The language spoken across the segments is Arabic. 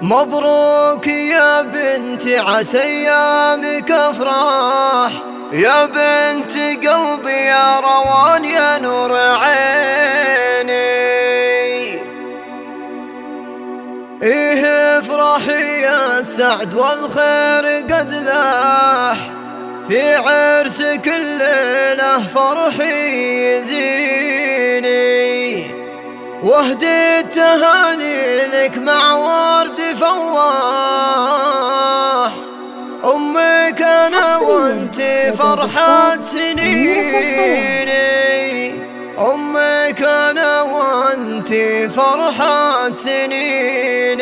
مبروك يا بنتي عسى ايامك افراح، يا بنت قلبي يا روان يا نور عيني. ايه افرحي يا السعد والخير قد لاح، في عرسك الليلة فرحي يزيني، واهدي التهاني لك مع ورد فواح، أمك أنا وانتي فرحة سنيني، أمك أنا وانتي فرحة سنيني.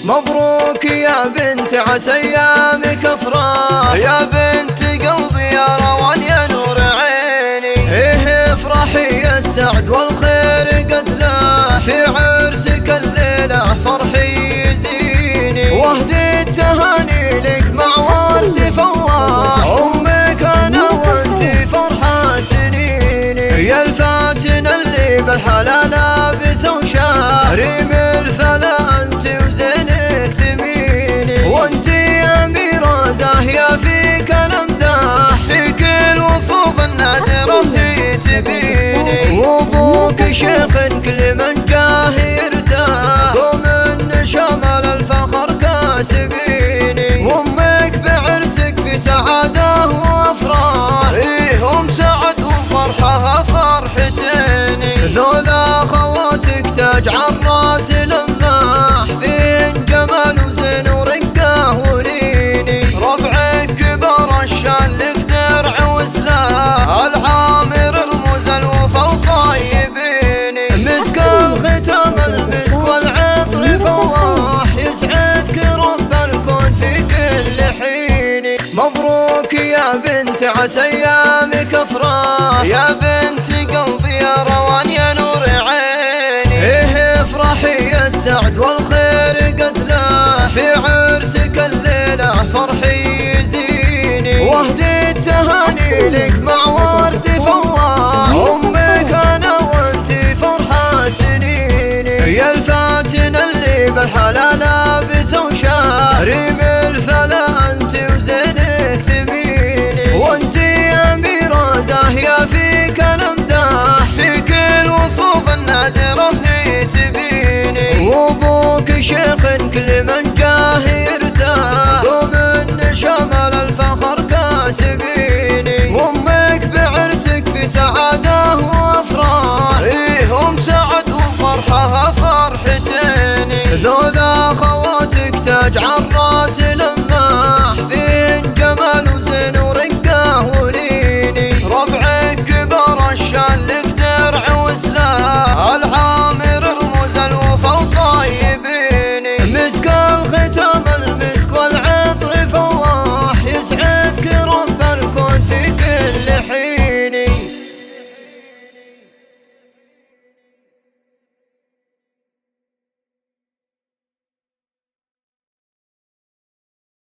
مبروك يا بنت عسى ايامك افراح، يا بنت قلبي يا روان يا نور عيني. ايه افرحي يا السعد والخير قد لاح، في عرسك الليلة فرحي يزيني، واهدي التهاني لك مع ورد فواح، امك انا وانتي فرحة سنيني. يا الفاتن اللي بالحلا لابس وشاري مثلا انت وزينك ثميني، وانتي اميرة زاهية فيك الامداح، فيك الوصوف النادرة اللي تبيني، وابوك شيخ كل من جاه يرتاح، ومن شمال الفخر كاسبيني، وامك بعرسك في سعادة وافراح، ايه هم سعد وفرحها فرحتين، ذولا خواتك تاج عالراس لماح، فين جمال وزين ورقه وليني، ربعك كبر الشان لك درع وسلاح، العامر رموز الوفا وطيبيني، مسك الختام المسك والعطر فواح، يسعدك رب الكون في كل حين. مبروك يا بنت عسى ايامك افراح، يا بنت قلبي يا روان يا نور عيني. ايه افرحي يا السعد والخير قد لاح، في عرسك الليلة فرحي يزيني، واهدي التهاني لك مع ورد فواح، امك انا وانتي فرحة سنيني. يا الفاتن اللي بالحلا لابس وشاري مثلا انت وزينك ثميني، وانتي اميرة زاهية فيك الامداح، فيك الوصوف النادرة اللي تبيني، وابوك شيخ كل من جاه يرتاح، ومن شمال الفخر كاسبيني، وامك بعرسك في سعادة وافراح، ايه هم سعد وفرحها فرحتين،